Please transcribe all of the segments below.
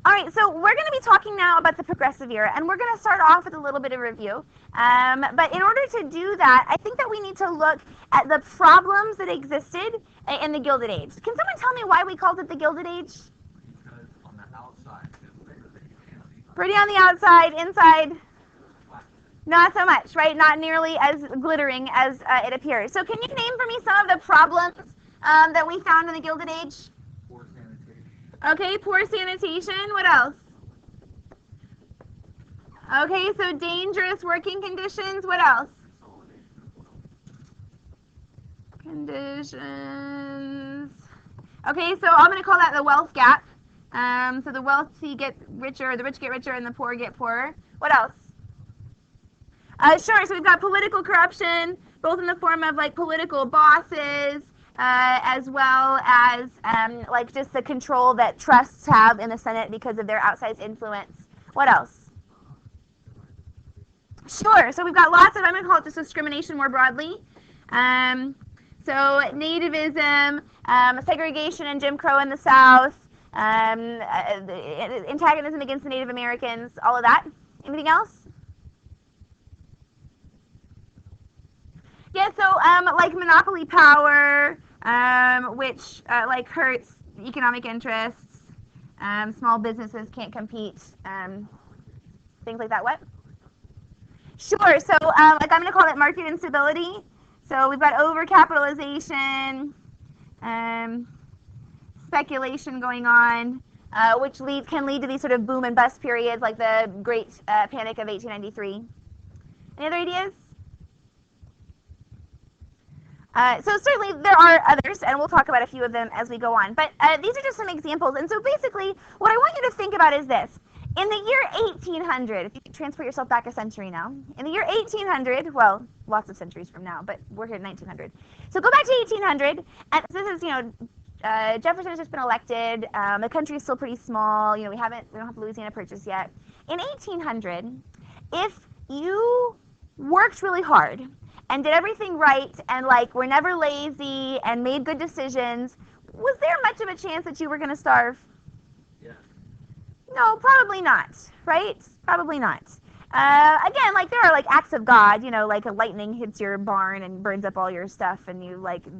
All right, so we're going to be talking now about the progressive era, and we're going to start off with a little bit of review. But in order to do that, I think that we need to look at the problems that existed in the Gilded Age. Can someone tell me why we called it the Gilded Age? Because on the outside, pretty on the outside, inside, not so much, right? Not nearly as glittering as it appears. So can you name for me some of the problems that we found in the Gilded Age? poor sanitation, Okay, poor sanitation. What else? Okay, so dangerous working conditions. What else? Conditions. Okay, so I'm going to call that the wealth gap. So the wealthy get richer, the rich get richer, and the poor get poorer. What else? Sure, so we've got political corruption, both in the form of like political bosses, as well as like just the control that trusts have in the Senate because of their outsized influence. What else? Sure, so we've got lots of, I'm going to call it just discrimination more broadly. So nativism, segregation and Jim Crow in the South, antagonism against the Native Americans, all of that. Anything else? Yeah, so like monopoly power, which like hurts economic interests. Small businesses can't compete. Things like that. What? Sure. So like I'm going to call it market instability. So we've got overcapitalization, speculation going on, which can lead to these sort of boom and bust periods like the Great Panic of 1893. Any other ideas? So certainly there are others, and we'll talk about a few of them as we go on. But these are just some examples. And so basically, what I want you to think about is this. In the year 1800, if you could transport yourself back a century now, in the year 1800, well, lots of centuries from now, but we're here in 1900. So go back to 1800, and this is, Jefferson has just been elected. The country is still pretty small. We don't have Louisiana Purchase yet. In 1800, if you worked really hard and did everything right and were never lazy and made good decisions, was there much of a chance that you were going to starve? yeah, No, probably not, right? Probably not. Again, there are acts of God, like a lightning hits your barn and burns up all your stuff and you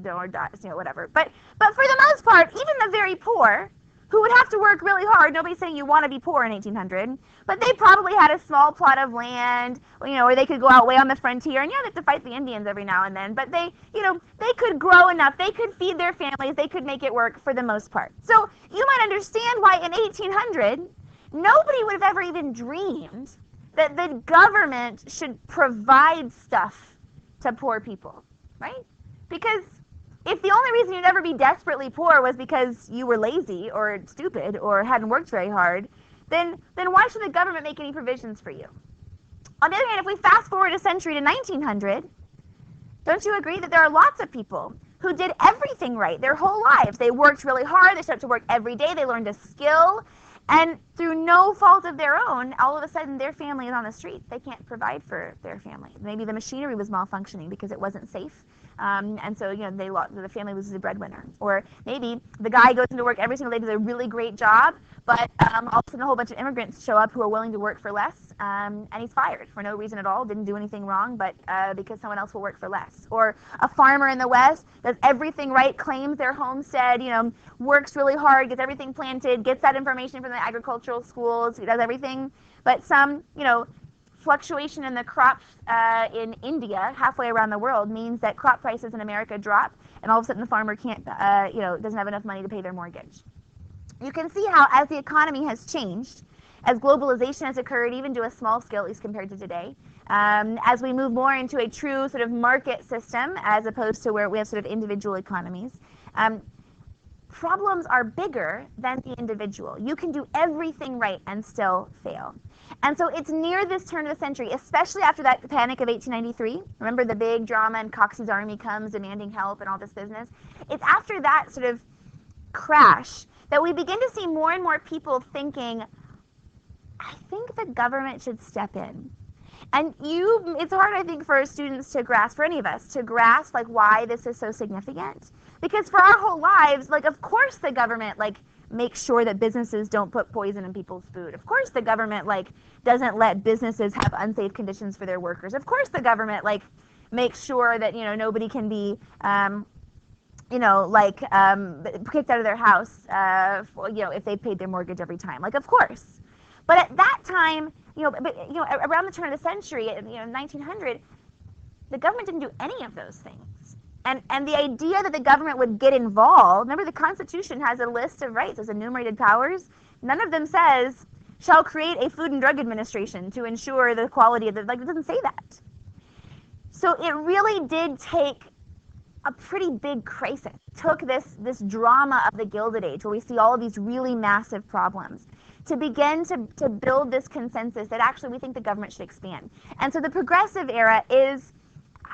or die, whatever. But for the most part, even the very poor, who would have to work really hard, nobody's saying you want to be poor in 1800, but they probably had a small plot of land, or they could go out way on the frontier, and yeah, they have to fight the Indians every now and then, but they could grow enough, they could feed their families, they could make it work for the most part. So you might understand why in 1800, nobody would have ever even dreamed that the government should provide stuff to poor people, right? Because if the only reason you'd ever be desperately poor was because you were lazy or stupid or hadn't worked very hard, then why should the government make any provisions for you? On the other hand, if we fast forward a century to 1900, don't you agree that there are lots of people who did everything right their whole lives? They worked really hard, they started to work every day, they learned a skill, and through no fault of their own, all of a sudden their family is on the street. They can't provide for their family. Maybe the machinery was malfunctioning because it wasn't safe. And so, the family was the breadwinner. Or maybe the guy goes into work every single day, does a really great job, but all of a sudden a whole bunch of immigrants show up who are willing to work for less, and he's fired for no reason at all, didn't do anything wrong, but because someone else will work for less. Or a farmer in the West does everything right, claims their homestead, works really hard, gets everything planted, gets that information from the agricultural schools, he does everything, but some, fluctuation in the crops in India, halfway around the world, means that crop prices in America drop, and all of a sudden the farmer can't, doesn't have enough money to pay their mortgage. You can see how, as the economy has changed, as globalization has occurred, even to a small scale, at least compared to today, as we move more into a true sort of market system, as opposed to where we have sort of individual economies, problems are bigger than the individual. You can do everything right and still fail. And so it's near this turn of the century, especially after that Panic of 1893. Remember the big drama and Coxey's army comes demanding help and all this business? It's after that sort of crash that we begin to see more and more people thinking, I think the government should step in. And it's hard, I think, for students to grasp, for any of us, to grasp why this is so significant. Because for our whole lives, of course the government make sure that businesses don't put poison in people's food. Of course the government doesn't let businesses have unsafe conditions for their workers. Of course the government makes sure that nobody can be kicked out of their house if they paid their mortgage every time. Of course. But at that time, around the turn of the century, 1900, the government didn't do any of those things. And the idea that the government would get involved, remember the Constitution has a list of rights, as enumerated powers. None of them says, shall create a Food and Drug Administration to ensure the quality of it doesn't say that. So it really did take a pretty big crisis. It took this drama of the Gilded Age, where we see all of these really massive problems, to begin to build this consensus that actually we think the government should expand. And so the progressive era is,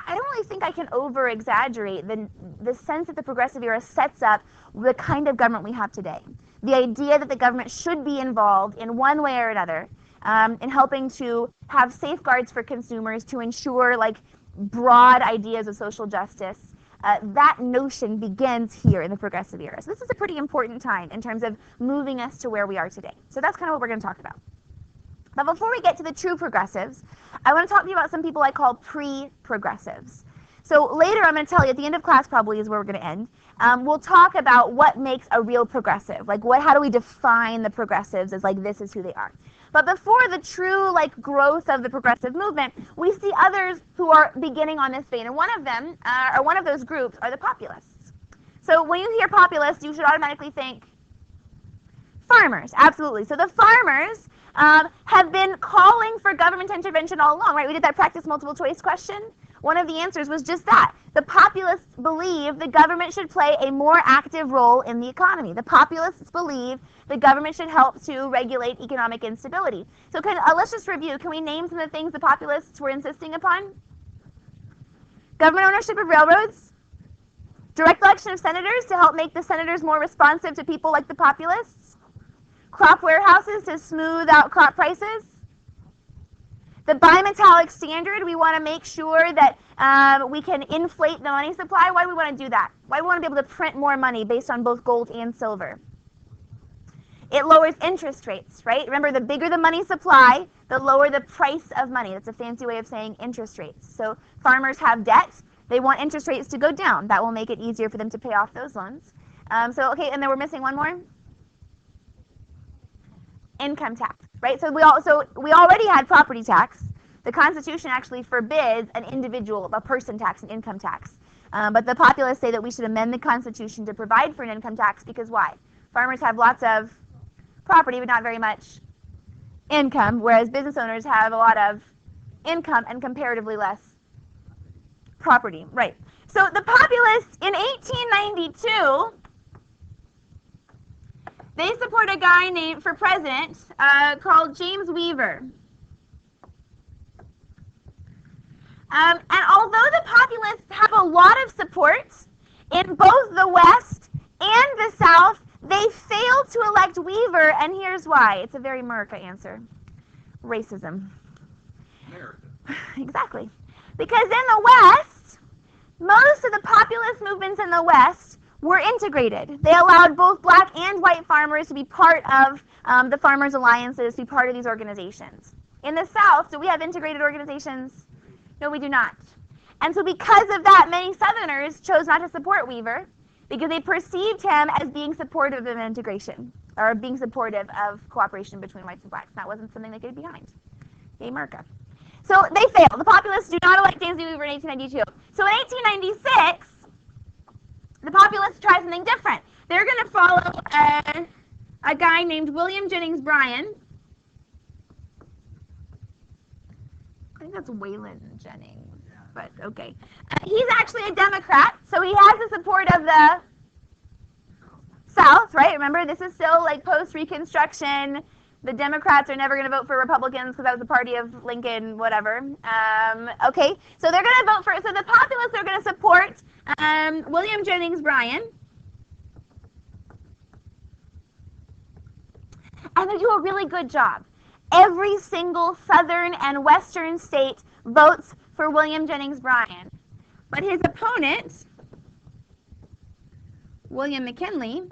I don't really think I can over-exaggerate the sense that the progressive era sets up the kind of government we have today. The idea that the government should be involved in one way or another in helping to have safeguards for consumers, to ensure broad ideas of social justice. That notion begins here in the progressive era. So this is a pretty important time in terms of moving us to where we are today. So that's kind of what we're going to talk about. But before we get to the true progressives, I want to talk to you about some people I call pre-progressives. So later I'm going to tell you, at the end of class probably is where we're going to end, we'll talk about what makes a real progressive. How do we define the progressives as this is who they are. But before the true growth of the progressive movement, we see others who are beginning on this vein. And one of them, or one of those groups, are the populists. So when you hear populists, you should automatically think farmers. Absolutely. So the farmers have been calling for government intervention all along, right? We did that practice multiple choice question. One of the answers was just that. The populists believe the government should play a more active role in the economy. The populists believe the government should help to regulate economic instability. So let's just review. Can we name some of the things the populists were insisting upon? Government ownership of railroads, direct election of senators to help make the senators more responsive to people like the populists, crop warehouses to smooth out crop prices, the bimetallic standard. We want to make sure that we can inflate the money supply. Why do we want to do that? Why do we want to be able to print more money based on both gold and silver? It lowers interest rates, right? Remember, the bigger the money supply, the lower the price of money. That's a fancy way of saying interest rates. So farmers have debt. They want interest rates to go down. That will make it easier for them to pay off those loans. Okay, and then we're missing one more. Income tax, right? So we already had property tax. The Constitution actually forbids a person tax, an income tax. But the populists say that we should amend the Constitution to provide for an income tax because why? Farmers have lots of property but not very much income, whereas business owners have a lot of income and comparatively less property, right? So the populists in 1892, they support a guy named for president called James Weaver. And although the populists have a lot of support in both the West and the South, they failed to elect Weaver, and here's why. It's a very America answer. Racism. America. Exactly. Because in the West, most of the populist movements in the West were integrated. They allowed both black and white farmers to be part of the farmers' alliances, to be part of these organizations. In the South, do we have integrated organizations? No, we do not. And so because of that, many Southerners chose not to support Weaver because they perceived him as being supportive of integration, or being supportive of cooperation between whites and blacks. That wasn't something they could get behind. Yay, America. So they failed. The populists do not elect James Weaver in 1892. So in 1896, the populists try something different. They're going to follow a guy named William Jennings Bryan. I think that's Waylon Jennings, but okay. He's actually a Democrat, so he has the support of the South, right? Remember, this is still post-Reconstruction. The Democrats are never going to vote for Republicans because that was the party of Lincoln, whatever. Okay, so they're going to vote for, so the populists are going to support William Jennings Bryan. And they do a really good job. Every single southern and western state votes for William Jennings Bryan. But his opponent, William McKinley,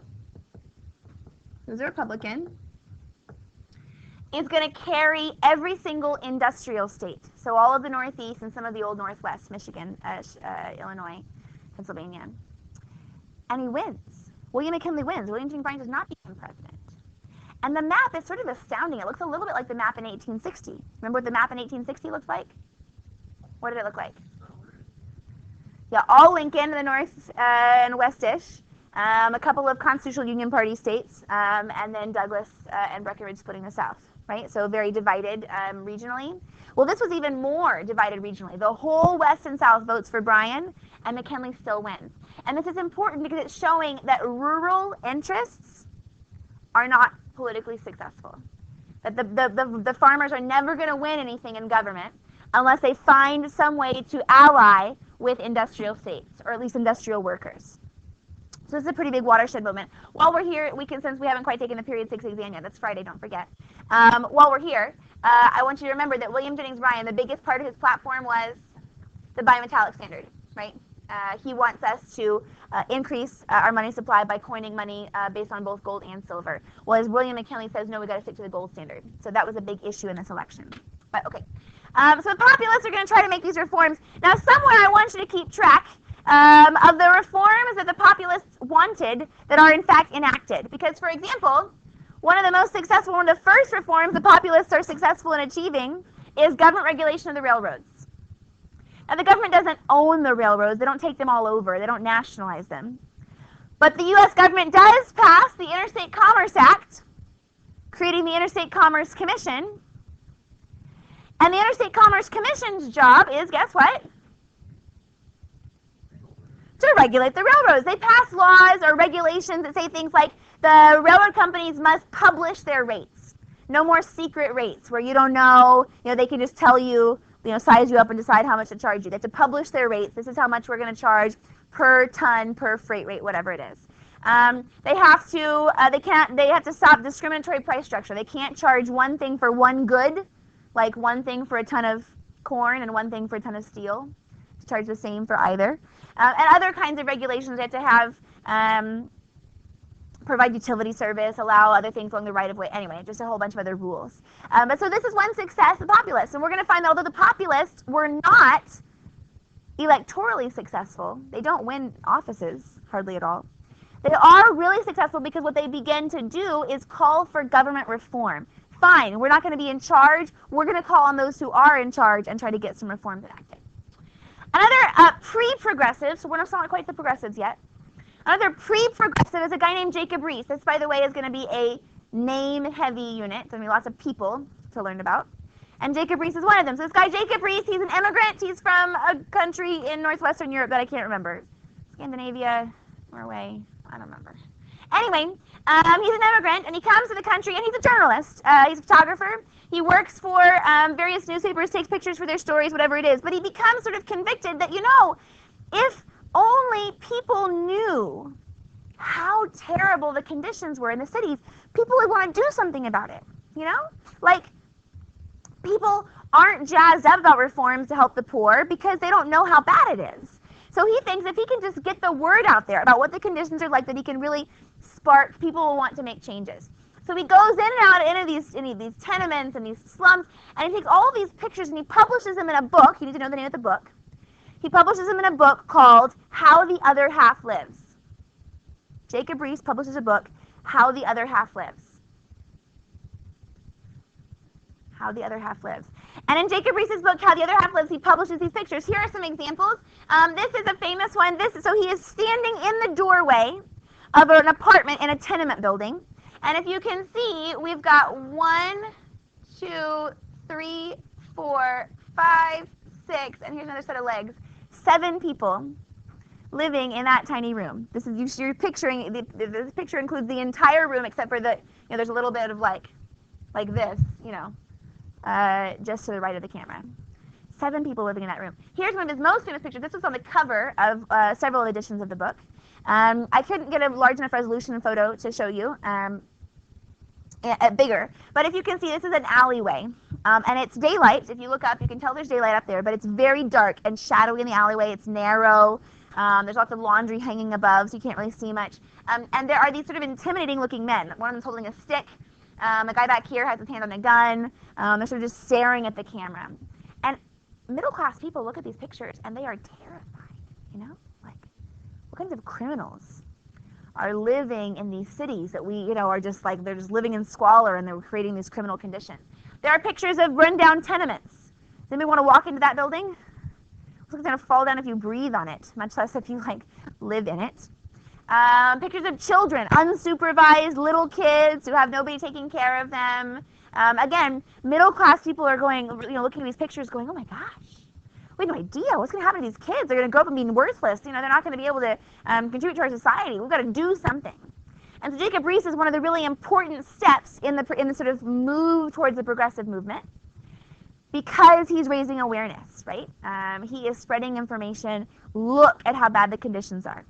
who's a Republican, is going to carry every single industrial state. So all of the Northeast and some of the old Northwest, Michigan, Illinois, Pennsylvania. And he wins. William McKinley wins. William Jennings Bryan does not become president. And the map is sort of astounding. It looks a little bit like the map in 1860. Remember what the map in 1860 looked like? What did it look like? Yeah, all Lincoln, the North and West-ish. A couple of constitutional Union Party states, and then Douglas and Breckinridge splitting the South, right? So very divided regionally. Well, this was even more divided regionally. The whole West and South votes for Bryan, and McKinley still wins. And this is important because it's showing that rural interests are not politically successful. That the farmers are never going to win anything in government unless they find some way to ally with industrial states, or at least industrial workers. So this is a pretty big watershed moment. While we're here, since we haven't quite taken the period 6 exam yet, that's Friday, don't forget. While we're here, I want you to remember that William Jennings Bryan, the biggest part of his platform was the bimetallic standard, right? He wants us to increase our money supply by coining money based on both gold and silver. Well, as William McKinley says, no, we got to stick to the gold standard. So that was a big issue in this election. But okay. So the populists are going to try to make these reforms. Now, somewhere I want you to keep track of the reforms that the populists wanted that are in fact enacted. Because, for example, one of the first reforms the populists are successful in achieving is government regulation of the railroads. Now, the government doesn't own the railroads. They don't take them all over. They don't nationalize them. But the U.S. government does pass the Interstate Commerce Act, creating the Interstate Commerce Commission. And the Interstate Commerce Commission's job is, guess what? To regulate the railroads. They pass laws or regulations that say things like the railroad companies must publish their rates. No more secret rates where you don't know, they can just tell you, size you up and decide how much to charge you. They have to publish their rates. This is how much we're going to charge per ton, per freight rate, whatever it is. They have to stop discriminatory price structure. They can't charge one thing for one good, like one thing for a ton of corn and one thing for a ton of steel, to charge the same for either. And other kinds of regulations. They have to have provide utility service, allow other things along the right of way. Anyway, just a whole bunch of other rules. But so this is one success of the populists. And we're going to find that although the populists were not electorally successful, they don't win offices hardly at all. They are really successful because what they begin to do is call for government reform. Fine, we're not going to be in charge. We're going to call on those who are in charge and try to get some reforms enacted. Another pre-progressive, so we're not quite the progressives yet. Another pre-progressive is a guy named Jacob Riis. This, by the way, is going to be a name-heavy unit. There's going to be lots of people to learn about. And Jacob Riis is one of them. So this guy, Jacob Riis, he's an immigrant. He's from a country in northwestern Europe that I can't remember. Scandinavia, Norway, I don't remember. Anyway, he's an immigrant, and he comes to the country, and he's a journalist. He's a photographer. He works for various newspapers, takes pictures for their stories, whatever it is. But he becomes sort of convicted that, if only people knew how terrible the conditions were in the cities, people would want to do something about it, Like, people aren't jazzed up about reforms to help the poor because they don't know how bad it is. So he thinks if he can just get the word out there about what the conditions are like, that he can really spark, people will want to make changes. So he goes in and out into these tenements and these slums, and he takes all these pictures and he publishes them in a book. You need to know the name of the book. He publishes them in a book called How the Other Half Lives. Jacob Riis publishes a book, How the Other Half Lives. How the Other Half Lives. And in Jacob Riis's book, How the Other Half Lives, he publishes these pictures. Here are some examples. This is a famous one. So he is standing in the doorway of an apartment in a tenement building. And if you can see, we've got 1, 2, 3, 4, 5, 6, and here's another set of legs. 7 people living in that tiny room. This is you're picturing. This picture includes the entire room except for there's a little bit of like this, just to the right of the camera. 7 people living in that room. Here's one of his most famous pictures. This was on the cover of several editions of the book. I couldn't get a large enough resolution photo to show you. Bigger. But if you can see, this is an alleyway. And it's daylight. If you look up, you can tell there's daylight up there, but it's very dark and shadowy in the alleyway. It's narrow. There's lots of laundry hanging above, so you can't really see much. And there are these sort of intimidating-looking men. One of them's holding a stick. A guy back here has his hand on a gun. They're sort of just staring at the camera. And middle-class people look at these pictures, and they are terrified, you know? Like, what kinds of criminals are living in these cities that we, you know, are just like, they're just living in squalor, and they're creating these criminal conditions. There are pictures of run-down tenements. Does anybody want to walk into that building? It's going to fall down if you breathe on it, much less if you, like, live in it. Pictures of children, unsupervised little kids who have nobody taking care of them. Again, middle-class people are going, you know, looking at these pictures going, oh my gosh, we have no idea what's going to happen to these kids. They're going to grow up and be worthless. You know, they're not going to be able to contribute to our society. We've got to do something. And so Jacob Riis is one of the really important steps in the sort of move towards the progressive movement, because he's raising awareness, right? He is spreading information. Look at how bad the conditions are.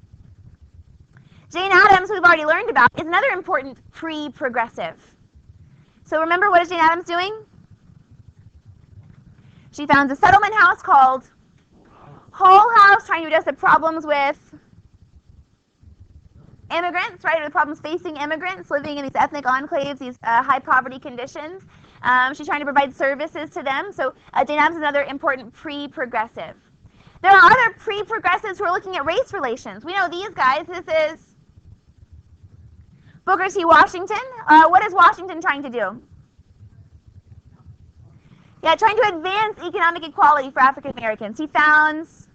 Jane Addams, who we've already learned about, is another important pre-progressive. So remember, what is Jane Addams doing? She founds a settlement house called Hull House, trying to address the problems with immigrants, right, or the problems facing immigrants living in these ethnic enclaves, these high poverty conditions. She's trying to provide services to them. So Jane Addams is another important pre-progressive. There are other pre-progressives who are looking at race relations. We know these guys. This is Booker T. Washington. What is Washington trying to do? Yeah, trying to advance economic equality for African Americans. He founds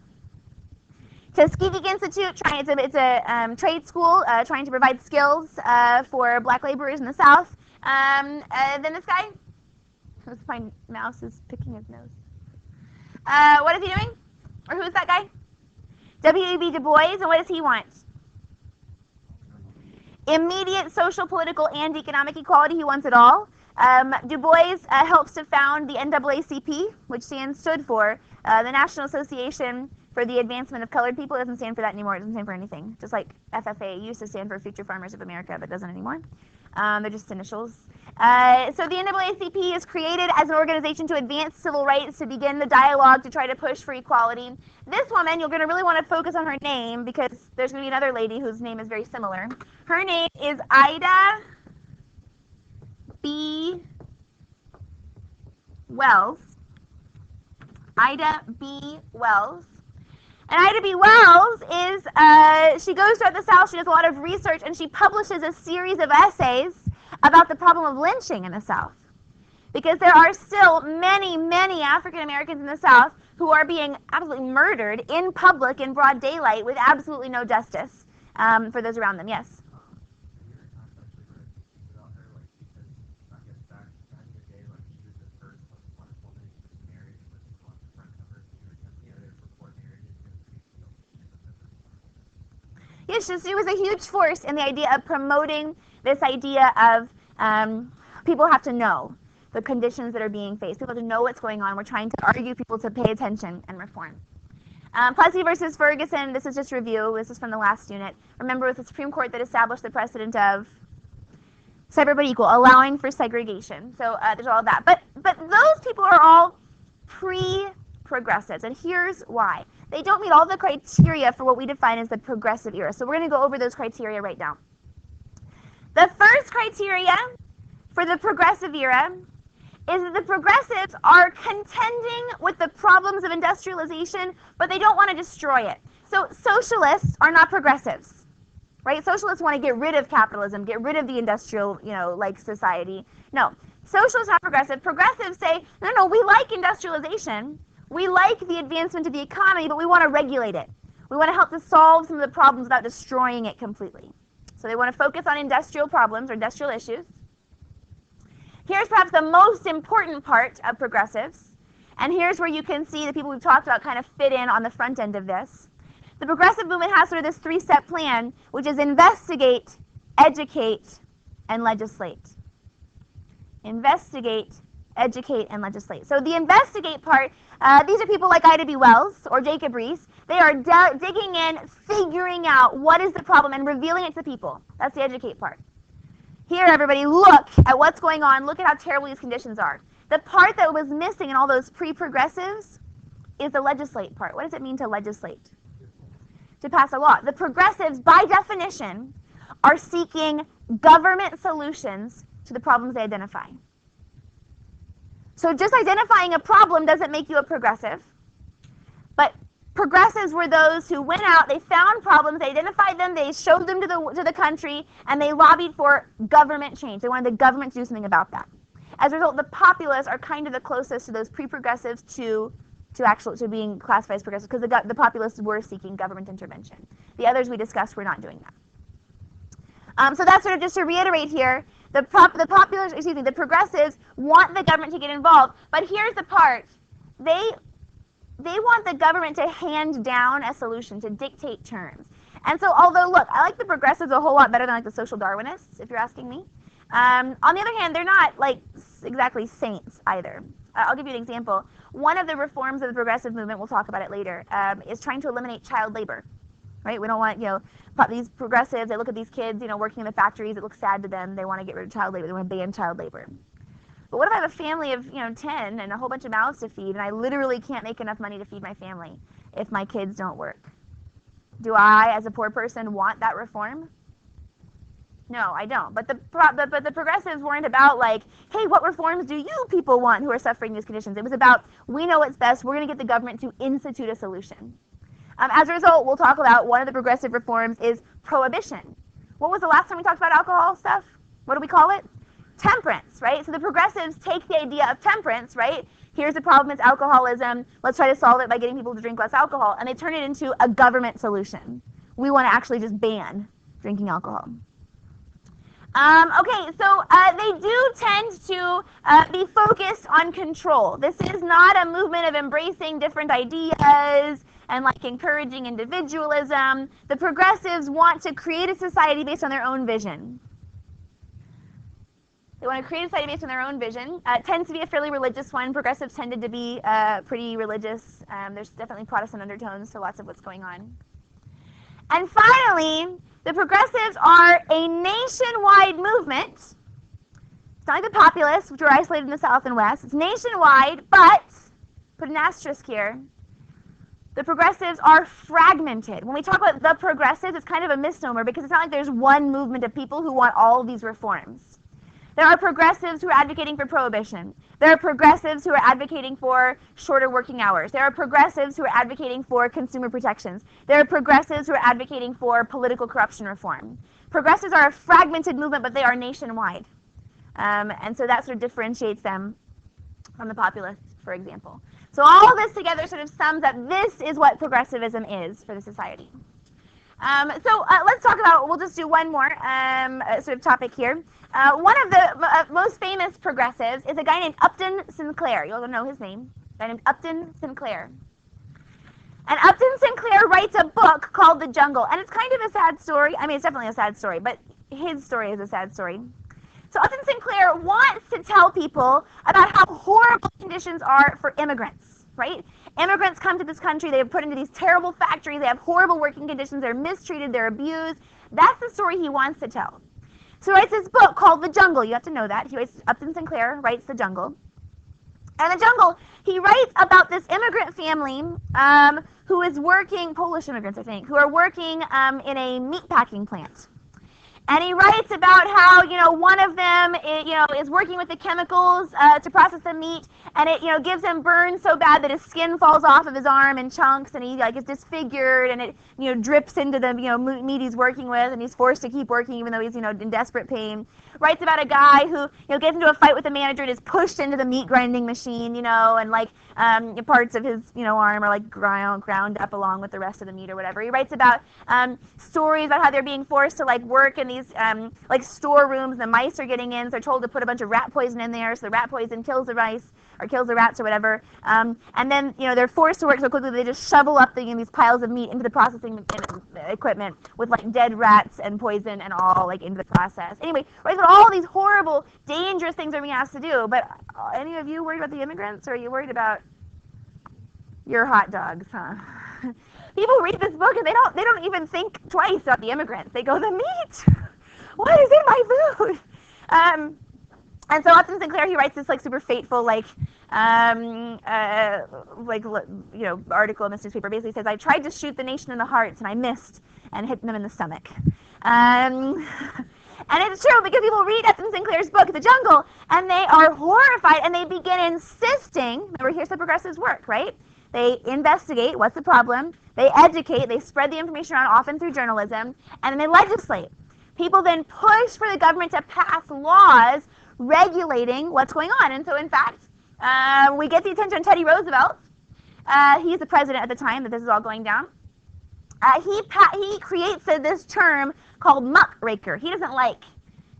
Tuskegee Institute. It's a trade school trying to provide skills for black laborers in the South. Then this guy, my mouse is picking his nose. What is he doing? Or who's that guy? W.E.B. Du Bois, and what does he want? Immediate social, political, and economic equality. He wants it all. Du Bois helps to found the NAACP, which stood for the National Association for the Advancement of Colored People. It doesn't stand for that anymore. It doesn't stand for anything. Just like FFA used to stand for Future Farmers of America, but doesn't anymore. They're just initials. So the NAACP is created as an organization to advance civil rights, to begin the dialogue, to try to push for equality. This woman, you're going to really want to focus on her name, because there's going to be another lady whose name is very similar. Her name is Ida B. Wells. Ida B. Wells. And Ida B. Wells is, she goes throughout the South, she does a lot of research, and she publishes a series of essays about the problem of lynching in the South. Because there are still many, many African Americans in the South who are being absolutely murdered in public, in broad daylight, with absolutely no justice for those around them. Yes? Yes, she was a huge force in the idea of promoting this idea of people have to know the conditions that are being faced. People have to know what's going on. We're trying to argue people to pay attention and reform. Plessy versus Ferguson, this is just review. This is from the last unit. Remember, it was the Supreme Court that established the precedent of everybody equal, allowing for segregation. So there's all of that. But those people are all pre-progressives, and here's why. They don't meet all the criteria for what we define as the progressive era. So we're going to go over those criteria right now. The first criteria for the progressive era is that the progressives are contending with the problems of industrialization, but they don't want to destroy it. So socialists are not progressives, right? Socialists want to get rid of capitalism, get rid of the industrial, like society. No, socialists are not progressive. Progressives say, no, we like industrialization. We like the advancement of the economy, but we want to regulate it. We want to help to solve some of the problems without destroying it completely. So they want to focus on industrial problems or industrial issues. Here's perhaps the most important part of progressives, and here's where you can see the people we've talked about kind of fit in on the front end of this. The progressive movement has sort of this three-step plan, which is investigate, educate, and legislate. Investigate, educate, and legislate. So the investigate part, these are people like Ida B. Wells or Jacob Riis. They are digging in, figuring out what is the problem and revealing it to the people. That's the educate part. Here, everybody, look at what's going on. Look at how terrible these conditions are. The part that was missing in all those pre-progressives is the legislate part. What does it mean to legislate? to pass a law. The progressives, by definition, are seeking government solutions to the problems they identify. So just identifying a problem doesn't make you a progressive. But progressives were those who went out, they found problems, they identified them, they showed them to the country, and they lobbied for government change. They wanted the government to do something about that. As a result, the populists are kind of the closest to those pre-progressives to being classified as progressives, because the populists were seeking government intervention. The others we discussed were not doing that. So that's sort of just to reiterate here. The progressives want the government to get involved, but here's the part: they want the government to hand down a solution, to dictate terms. And so, although, look, I like the progressives a whole lot better than like the social Darwinists, if you're asking me. On the other hand, they're not like exactly saints either. I'll give you an example. One of the reforms of the progressive movement, we'll talk about it later, is trying to eliminate child labor. Right? We don't want, these progressives, they look at these kids, working in the factories, it looks sad to them, they want to get rid of child labor, they want to ban child labor. But what if I have a family of, 10 and a whole bunch of mouths to feed, and I literally can't make enough money to feed my family if my kids don't work? Do I, as a poor person, want that reform? No, I don't. But the progressives weren't about like, hey, what reforms do you people want who are suffering these conditions? It was about, we know what's best, we're going to get the government to institute a solution. As a result, we'll talk about one of the progressive reforms is prohibition. What was the last time we talked about alcohol stuff? What do we call it? Temperance, right? So the progressives take the idea of temperance, right? Here's the problem, it's alcoholism. Let's try to solve it by getting people to drink less alcohol. And they turn it into a government solution. We want to actually just ban drinking alcohol. Okay, so they do tend to be focused on control. This is not a movement of embracing different ideas and like encouraging individualism. The progressives want to create a society based on their own vision. They want to create a society based on their own vision. It tends to be a fairly religious one. Progressives tended to be pretty religious. There's definitely Protestant undertones to lots of what's going on. And finally, the progressives are a nationwide movement. It's not like the populists, which are isolated in the South and West. It's nationwide, but, put an asterisk here, the progressives are fragmented. When we talk about the progressives, it's kind of a misnomer because it's not like there's one movement of people who want all of these reforms. There are progressives who are advocating for prohibition. There are progressives who are advocating for shorter working hours. There are progressives who are advocating for consumer protections. There are progressives who are advocating for political corruption reform. Progressives are a fragmented movement, but they are nationwide. And so that sort of differentiates them from the populists, for example. So all of this together sort of sums up, this is what progressivism is for the society. So let's talk about, we'll just do one more sort of topic here. One of the most famous progressives is a guy named Upton Sinclair. You'll know his name. A guy named Upton Sinclair. And Upton Sinclair writes a book called The Jungle. And it's kind of a sad story. I mean, it's definitely a sad story, but his story is a sad story. So Upton Sinclair wants to tell people about how horrible conditions are for immigrants, right? Immigrants come to this country, they are put into these terrible factories, they have horrible working conditions, they're mistreated, they're abused. That's the story he wants to tell. So he writes this book called The Jungle. You have to know that. Upton Sinclair writes The Jungle. And The Jungle, he writes about this immigrant family who is working, Polish immigrants I think, who are working in a meat packing plant. And he writes about how, one of them, is working with the chemicals to process the meat, and it, gives him burns so bad that his skin falls off of his arm in chunks, and he is disfigured, and it, drips into the, meat he's working with, and he's forced to keep working even though he's, in desperate pain. Writes about a guy who, gets into a fight with the manager and is pushed into the meat grinding machine, and parts of his, arm are ground up along with the rest of the meat or whatever. He writes about stories about how they're being forced to work in these storerooms. The mice are getting in, so they're told to put a bunch of rat poison in there, so the rat poison kills the mice or kills the rats or whatever. And then they're forced to work so quickly they just shovel up these piles of meat into the processing equipment with dead rats and poison and all into the process. Anyway, right, so all these horrible, dangerous things are being asked to do. But any of you worried about the immigrants, or are you worried about your hot dogs, huh? People read this book and they don't even think twice about the immigrants. They go, the meat. What is in my food? And so Upton Sinclair, he writes this like super fateful article in this newspaper. Basically says, I tried to shoot the nation in the heart and I missed and hit them in the stomach. And it's true because people read Upton Sinclair's book, The Jungle, and they are horrified and they begin insisting, remember here's the progressives work, right? They investigate what's the problem, they educate, they spread the information around often through journalism, and then they legislate. People then push for the government to pass laws regulating what's going on. And so in fact, we get the attention of Teddy Roosevelt. He's the president at the time that this is all going down. He creates this term called muckraker. He doesn't like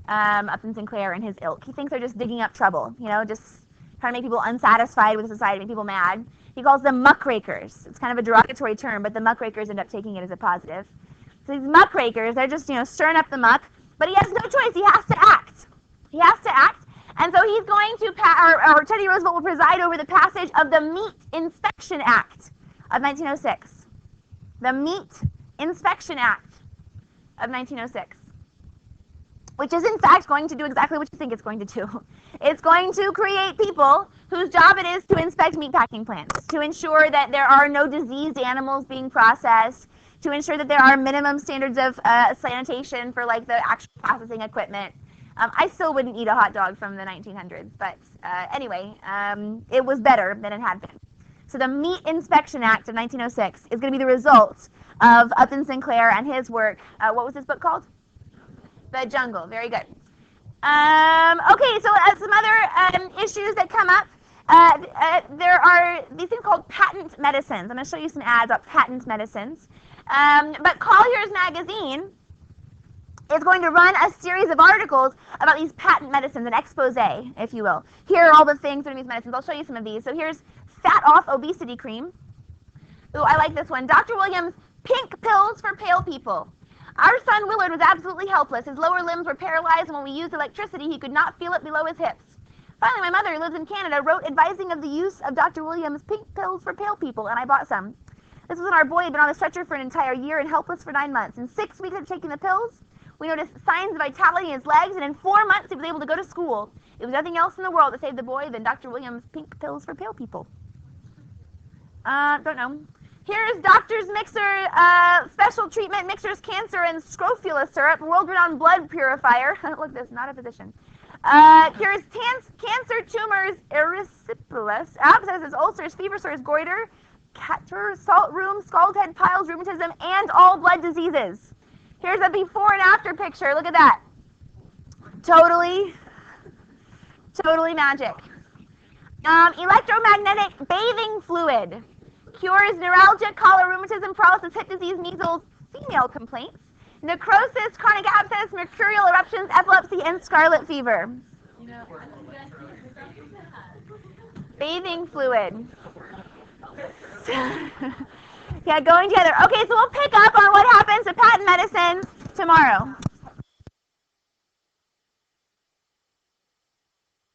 Upton Sinclair and his ilk. He thinks they're just digging up trouble, just trying to make people unsatisfied with society, make people mad. He calls them muckrakers. It's kind of a derogatory term, but the muckrakers end up taking it as a positive. So these muckrakers, they're just, stirring up the muck, but he has no choice. He has to act. He has to act, and so he's going to, or Teddy Roosevelt will preside over the passage of the Meat Inspection Act of 1906. The Meat Inspection Act of 1906. Which is in fact going to do exactly what you think it's going to do. It's going to create people whose job it is to inspect meatpacking plants, to ensure that there are no diseased animals being processed, to ensure that there are minimum standards of sanitation for like the actual processing equipment. I still wouldn't eat a hot dog from the 1900s, but anyway, it was better than it had been. So the Meat Inspection Act of 1906 is going to be the result of Upton Sinclair and his work. What was this book called? The Jungle. Very good. Okay, so some other issues that come up. There are these things called patent medicines. I'm going to show you some ads about patent medicines. But Collier's magazine is going to run a series of articles about these patent medicines, an expose, if you will. Here are all the things that are in these medicines. I'll show you some of these. So here's Fat Off Obesity Cream. Ooh, I like this one. Dr. Williams' Pink Pills for Pale People. Our son Willard was absolutely helpless. His lower limbs were paralyzed, and when we used electricity, he could not feel it below his hips. Finally, my mother, who lives in Canada, wrote advising of the use of Dr. Williams' Pink Pills for Pale People, and I bought some. This was when our boy had been on the stretcher for an entire year and helpless for 9 months. In 6 weeks of taking the pills, we noticed signs of vitality in his legs, and in 4 months, he was able to go to school. It was nothing else in the world that saved the boy than Dr. Williams' Pink Pills for Pale People. Don't know. Here's Doctor's Mixer Special Treatment Mixers Cancer and Scrofula Syrup, world-renowned blood purifier. Look, this, not a physician. Cures cancer tumors, erysipelas, abscesses, ulcers, fever sores, goiter, catarrh, salt room, scald head, piles, rheumatism, and all blood diseases. Here's a before and after picture. Look at that. Totally magic. Electromagnetic bathing fluid. Cures neuralgia, cholera, rheumatism, paralysis, hip disease, measles, female complaints, necrosis, chronic abscess, mercurial eruptions, epilepsy, and scarlet fever. Bathing fluid. Yeah, going together. Okay, so we'll pick up on what happens to patent medicine tomorrow.